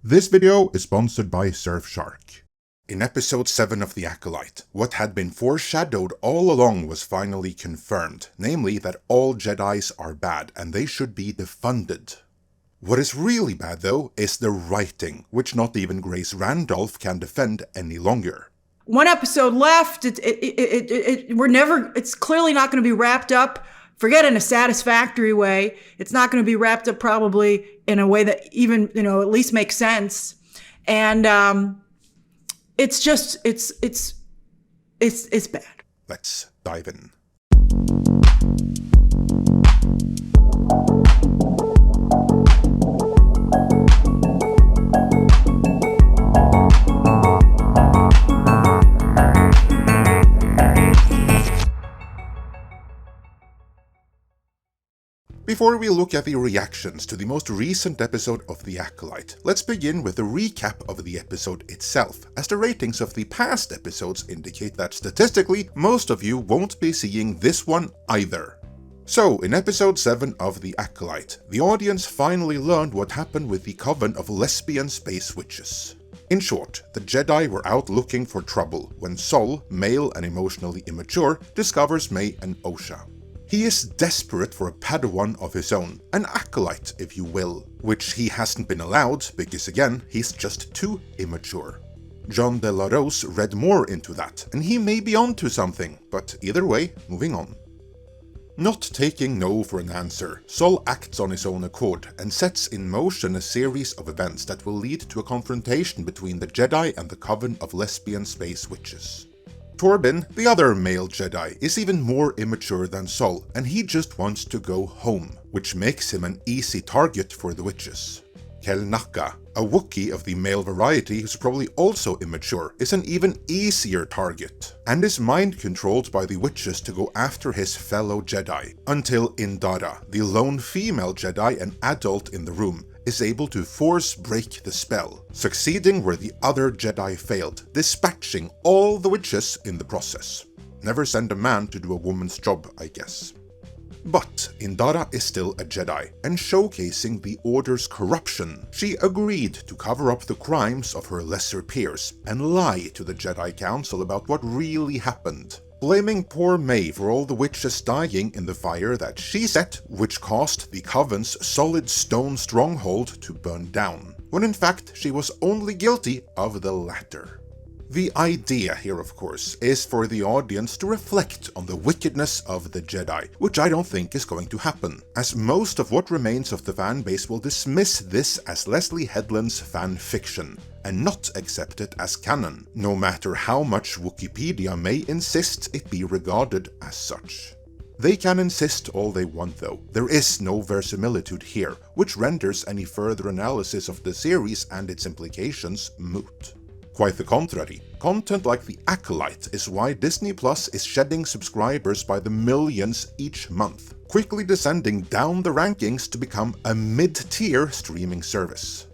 This video is sponsored by Surfshark. In episode 7 of The Acolyte, what had been foreshadowed all along was finally confirmed, namely that all Jedis are bad and they should be defunded. What is really bad though is the writing, which not even Grace Randolph can defend any longer. One episode left, it's clearly not going to be wrapped up, forget in a satisfactory way. It's not going to be wrapped up probably in a way that even, at least makes sense. And it's bad. Let's dive in. Before we look at the reactions to the most recent episode of The Acolyte, let's begin with a recap of the episode itself, as the ratings of the past episodes indicate that statistically, most of you won't be seeing this one either. So, in episode 7 of The Acolyte, the audience finally learned what happened with the coven of lesbian space witches. In short, the Jedi were out looking for trouble when Sol, male and emotionally immature, discovers May and Osha. He is desperate for a Padawan of his own, an acolyte if you will, which he hasn't been allowed because again, he's just too immature. John de la Rose read more into that, and he may be onto something, but either way, moving on. Not taking no for an answer, Sol acts on his own accord and sets in motion a series of events that will lead to a confrontation between the Jedi and the coven of lesbian space witches. Torbin, the other male Jedi, is even more immature than Sol, and he just wants to go home, which makes him an easy target for the witches. Kelnaka, a Wookiee of the male variety who's probably also immature, is an even easier target, and is mind-controlled by the witches to go after his fellow Jedi, until Indara, the lone female Jedi and adult in the room, is able to force break the spell, succeeding where the other Jedi failed, dispatching all the witches in the process. Never send a man to do a woman's job, I guess. But Indara is still a Jedi, and showcasing the Order's corruption, she agreed to cover up the crimes of her lesser peers and lie to the Jedi Council about what really happened, blaming poor May for all the witches dying in the fire that she set, which caused the Coven's solid stone stronghold to burn down, when in fact she was only guilty of the latter. The idea here, of course, is for the audience to reflect on the wickedness of the Jedi, which I don't think is going to happen, as most of what remains of the fanbase will dismiss this as Leslye Headland's fanfiction, and not accept it as canon, no matter how much Wikipedia may insist it be regarded as such. They can insist all they want though, there is no verisimilitude here, which renders any further analysis of the series and its implications moot. Quite the contrary, content like The Acolyte is why Disney Plus is shedding subscribers by the millions each month, quickly descending down the rankings to become a mid-tier streaming service.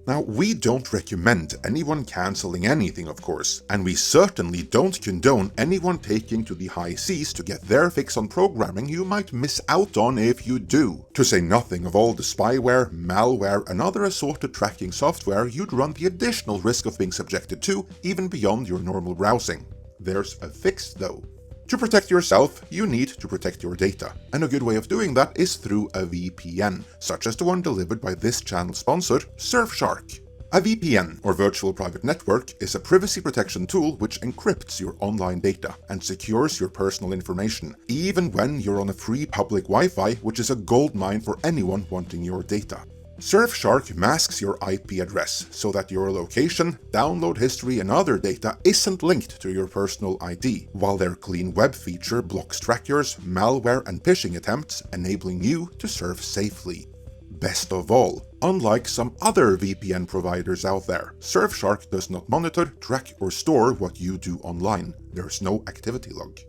Now, we don't recommend anyone cancelling anything, of course, and we certainly don't condone anyone taking to the high seas to get their fix on programming you might miss out on if you do, to say nothing of all the spyware, malware and other assorted tracking software you'd run the additional risk of being subjected to, even beyond your normal browsing. There's a fix though. To protect yourself, you need to protect your data, and a good way of doing that is through a VPN, such as the one delivered by this channel's sponsor, Surfshark. A VPN, or Virtual Private Network, is a privacy protection tool which encrypts your online data and secures your personal information, even when you're on a free public Wi-Fi, which is a goldmine for anyone wanting your data. Surfshark masks your IP address so that your location, download history and other data isn't linked to your personal ID, while their clean web feature blocks trackers, malware and phishing attempts, enabling you to surf safely. Best of all, unlike some other VPN providers out there, Surfshark does not monitor, track or store what you do online. There's no activity log.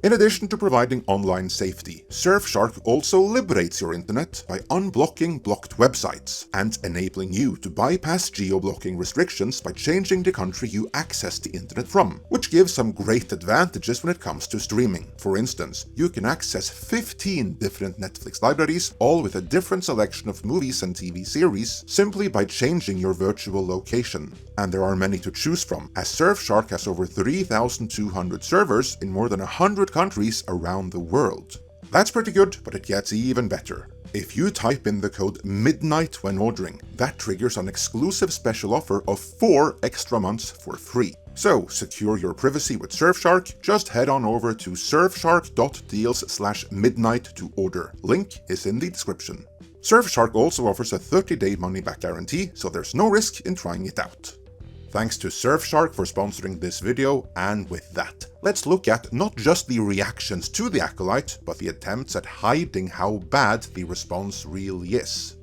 In addition to providing online safety, Surfshark also liberates your internet by unblocking blocked websites and enabling you to bypass geo-blocking restrictions by changing the country you access the internet from, which gives some great advantages when it comes to streaming. For instance, you can access 15 different Netflix libraries, all with a different selection of movies and TV series, simply by changing your virtual location. And there are many to choose from, as Surfshark has over 3,200 servers in more than 100 countries around the world. That's pretty good, but it gets even better. If you type in the code MIDNIGHT when ordering, that triggers an exclusive special offer of 4 extra months for free. So, secure your privacy with Surfshark, just head on over to surfshark.deals/midnight to order. Link is in the description. Surfshark also offers a 30-day money-back guarantee, so there's no risk in trying it out. Thanks to Surfshark for sponsoring this video, and with that, let's look at not just the reactions to the Acolyte, but the attempts at hiding how bad the response really is.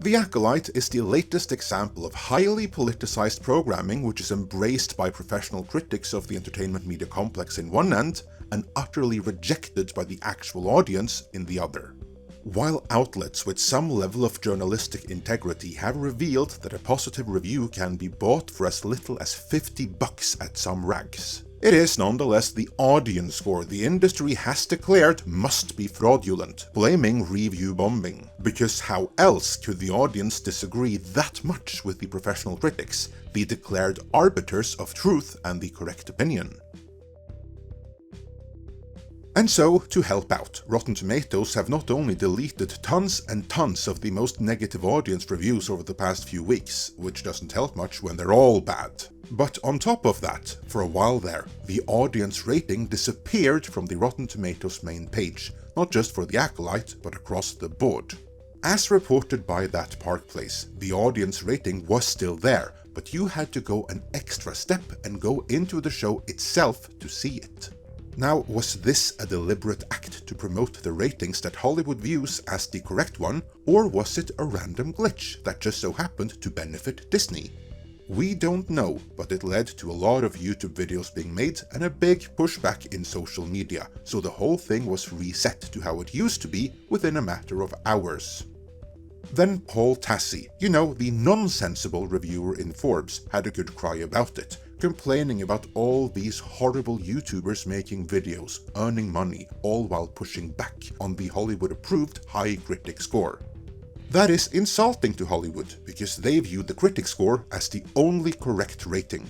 The Acolyte is the latest example of highly politicized programming which is embraced by professional critics of the entertainment media complex in one end, and utterly rejected by the actual audience in the other. While outlets with some level of journalistic integrity have revealed that a positive review can be bought for as little as $50 at some rags, it is nonetheless the audience score the industry has declared must be fraudulent, blaming review bombing. Because how else could the audience disagree that much with the professional critics, the declared arbiters of truth and the correct opinion? And so, to help out, Rotten Tomatoes have not only deleted tons and tons of the most negative audience reviews over the past few weeks, which doesn't help much when they're all bad, but on top of that, for a while there, the audience rating disappeared from the Rotten Tomatoes main page, not just for the Acolyte, but across the board. As reported by that Park Place, the audience rating was still there, but you had to go an extra step and go into the show itself to see it. Now, was this a deliberate act to promote the ratings that Hollywood views as the correct one, or was it a random glitch that just so happened to benefit Disney? We don't know, but it led to a lot of YouTube videos being made and a big pushback in social media, so the whole thing was reset to how it used to be within a matter of hours. Then Paul Tassi, the nonsensible reviewer in Forbes, had a good cry about it, complaining about all these horrible YouTubers making videos, earning money, all while pushing back on the Hollywood-approved high critic score. That is insulting to Hollywood, because they view the critic score as the only correct rating.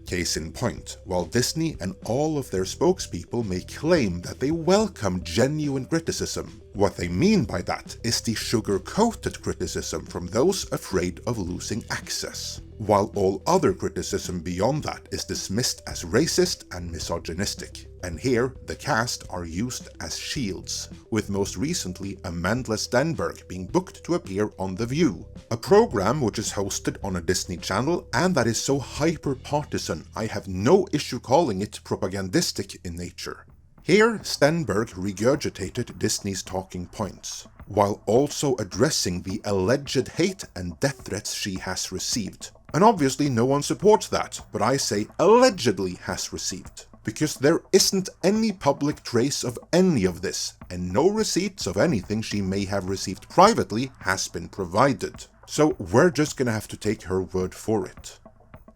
Case in point, while Disney and all of their spokespeople may claim that they welcome genuine criticism, what they mean by that is the sugar-coated criticism from those afraid of losing access, while all other criticism beyond that is dismissed as racist and misogynistic. And here, the cast are used as shields, with most recently Amandla Stenberg being booked to appear on The View, a program which is hosted on a Disney channel and that is so hyper-partisan I have no issue calling it propagandistic in nature. Here, Stenberg regurgitated Disney's talking points, while also addressing the alleged hate and death threats she has received. And obviously no one supports that, but I say allegedly has received. Because there isn't any public trace of any of this, and no receipts of anything she may have received privately has been provided. So we're just gonna have to take her word for it.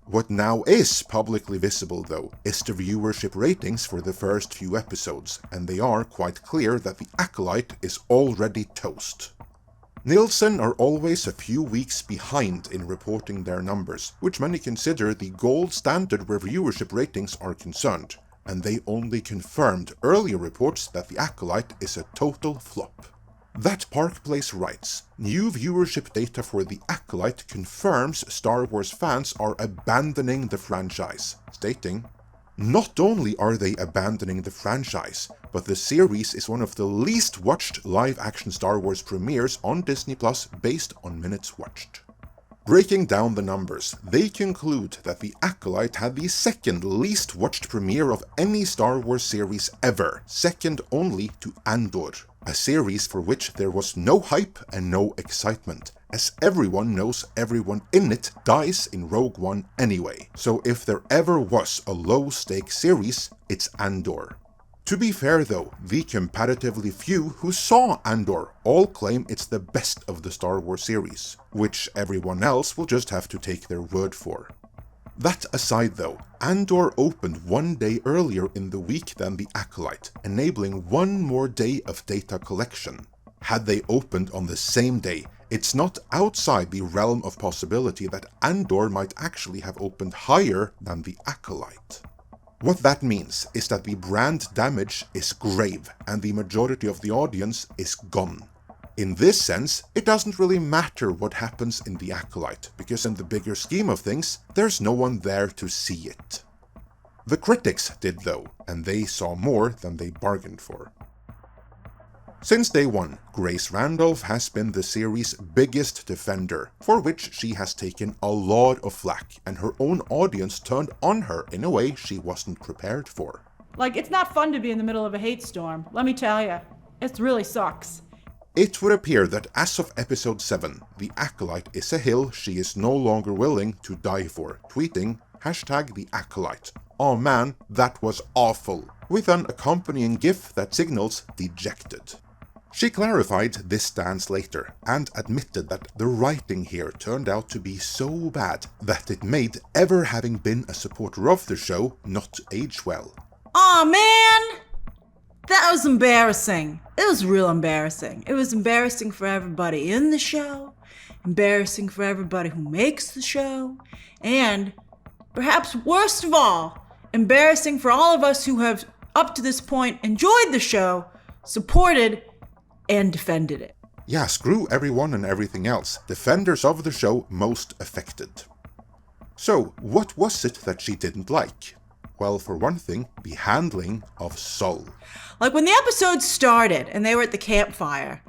What now is publicly visible, though, is the viewership ratings for the first few episodes, and they are quite clear that the Acolyte is already toast. Nielsen are always a few weeks behind in reporting their numbers, which many consider the gold standard where viewership ratings are concerned, and they only confirmed earlier reports that the Acolyte is a total flop. That Park Place writes, new viewership data for the Acolyte confirms Star Wars fans are abandoning the franchise, stating, not only are they abandoning the franchise, but the series is one of the least watched live-action Star Wars premieres on Disney Plus based on minutes watched. Breaking down the numbers, they conclude that the Acolyte had the second least watched premiere of any Star Wars series ever, second only to Andor, a series for which there was no hype and no excitement, as everyone knows everyone in it dies in Rogue One anyway, so if there ever was a low-stakes series, it's Andor. To be fair though, the comparatively few who saw Andor all claim it's the best of the Star Wars series, which everyone else will just have to take their word for. That aside though, Andor opened one day earlier in the week than the Acolyte, enabling one more day of data collection. Had they opened on the same day, it's not outside the realm of possibility that Andor might actually have opened higher than the Acolyte. What that means is that the brand damage is grave and the majority of the audience is gone. In this sense, it doesn't really matter what happens in the Acolyte, because in the bigger scheme of things, there's no one there to see it. The critics did though, and they saw more than they bargained for. Since day one, Grace Randolph has been the series' biggest defender, for which she has taken a lot of flack, and her own audience turned on her in a way she wasn't prepared for. Like, it's not fun to be in the middle of a hate storm, let me tell you. It really sucks. It would appear that as of episode 7, the Acolyte is a hill she is no longer willing to die for, tweeting #TheAcolyte. Oh man, that was awful, with an accompanying gif that signals dejected. She clarified this stance later, and admitted that the writing here turned out to be so bad that it made ever having been a supporter of the show not age well. Aw, man! That was embarrassing. It was real embarrassing. It was embarrassing for everybody in the show, embarrassing for everybody who makes the show, and, perhaps worst of all, embarrassing for all of us who have, up to this point, enjoyed the show, supported, and defended it. Yeah, screw everyone and everything else. Defenders of the show most affected. So, what was it that she didn't like? Well, for one thing, the handling of Sol. Like, when the episode started and they were at the campfire,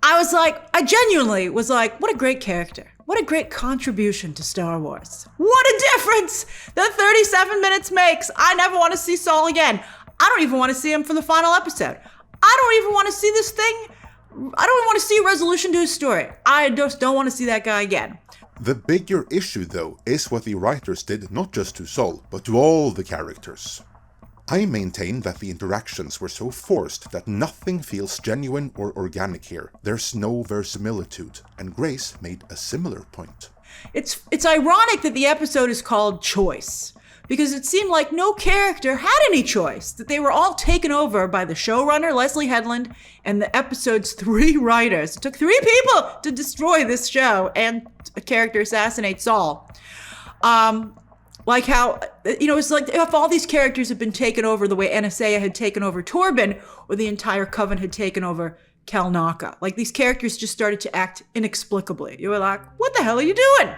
I genuinely was like, what a great character. What a great contribution to Star Wars. What a difference that 37 minutes makes. I never want to see Sol again. I don't even want to see him for the final episode. I don't even want to see this thing. I don't even want to see a resolution to his story. I just don't want to see that guy again. The bigger issue, though, is what the writers did not just to Sol, but to all the characters. I maintain that the interactions were so forced that nothing feels genuine or organic here. There's no verisimilitude, and Grace made a similar point. It's ironic that the episode is called Choice, because it seemed like no character had any choice, that they were all taken over by the showrunner, Leslye Headland, and the episode's 3 writers. It took 3 people to destroy this show and a character assassinate Sol. Like how, it's like if all these characters had been taken over the way Anastasia had taken over Torben, or the entire Coven had taken over Kalnaka. Like, these characters just started to act inexplicably. You were like, what the hell are you doing?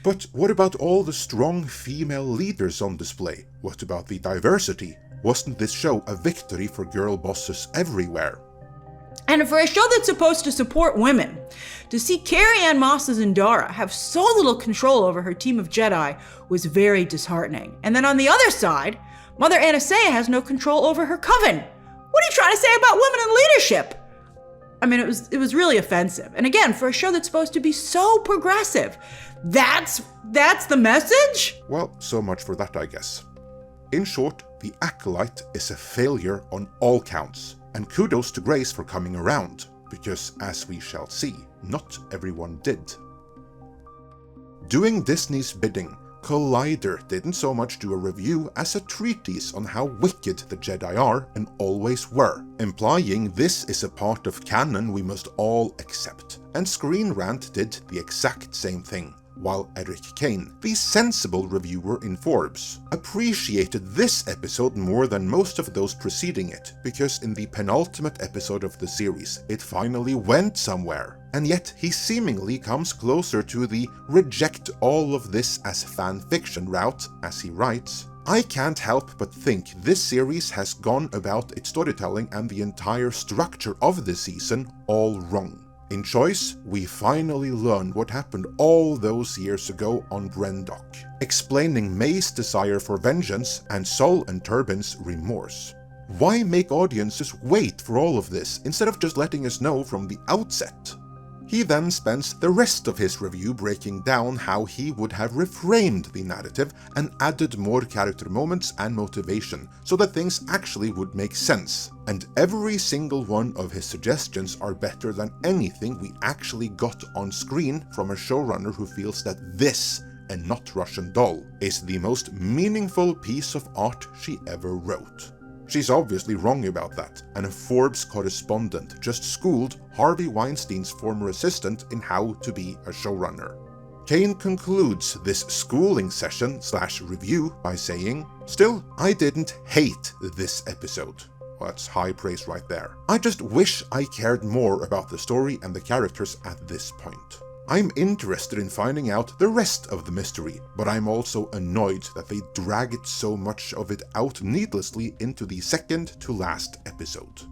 But what about all the strong female leaders on display? What about the diversity? Wasn't this show a victory for girl bosses everywhere? And for a show that's supposed to support women, to see Carrie-Anne Moss's Zendara have so little control over her team of Jedi was very disheartening. And then on the other side, Mother Anastasia has no control over her coven. What are you trying to say about women in leadership? I mean, it was really offensive. And again, for a show that's supposed to be so progressive, that's the message? Well, so much for that, I guess. In short, the Acolyte is a failure on all counts. And kudos to Grace for coming around, because as we shall see, not everyone did. Doing Disney's bidding, Collider didn't so much do a review as a treatise on how wicked the Jedi are and always were, implying this is a part of canon we must all accept, and Screen Rant did the exact same thing. While Eric Kane, the sensible reviewer in Forbes, appreciated this episode more than most of those preceding it, because in the penultimate episode of the series, it finally went somewhere. And yet he seemingly comes closer to the reject all of this as fanfiction route, as he writes. I can't help but think this series has gone about its storytelling and the entire structure of the season all wrong. In Choice, we finally learn what happened all those years ago on Brendok, explaining May's desire for vengeance and Sol and Turbin's remorse. Why make audiences wait for all of this instead of just letting us know from the outset? He then spends the rest of his review breaking down how he would have reframed the narrative and added more character moments and motivation so that things actually would make sense. And every single one of his suggestions are better than anything we actually got on screen from a showrunner who feels that this, and not Russian Doll, is the most meaningful piece of art she ever wrote. She's obviously wrong about that, and a Forbes correspondent just schooled Harvey Weinstein's former assistant in how to be a showrunner. Kane concludes this schooling session/review by saying, "Still, I didn't hate this episode." Well, that's high praise right there. "I just wish I cared more about the story and the characters at this point. I'm interested in finding out the rest of the mystery, but I'm also annoyed that they dragged so much of it out needlessly into the second to last episode."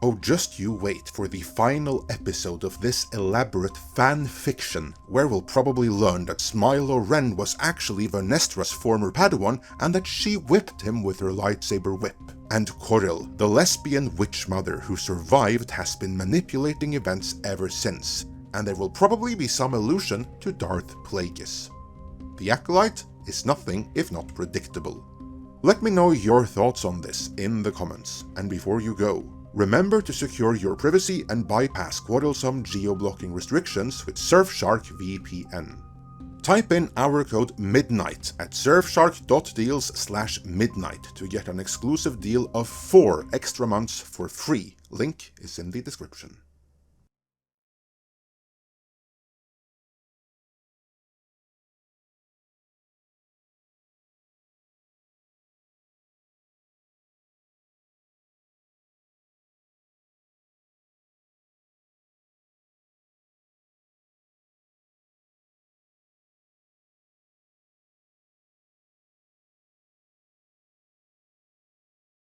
Oh, just you wait for the final episode of this elaborate fan fiction, where we'll probably learn that Smilo Ren was actually Vernestra's former Padawan and that she whipped him with her lightsaber whip. And Coril, the lesbian witch mother who survived, has been manipulating events ever since. And there will probably be some allusion to Darth Plagueis. The Acolyte is nothing if not predictable. Let me know your thoughts on this in the comments, and before you go, remember to secure your privacy and bypass quarrelsome geo-blocking restrictions with Surfshark VPN. Type in our code MIDNIGHT at surfshark.deals/midnight to get an exclusive deal of 4 extra months for free. Link is in the description.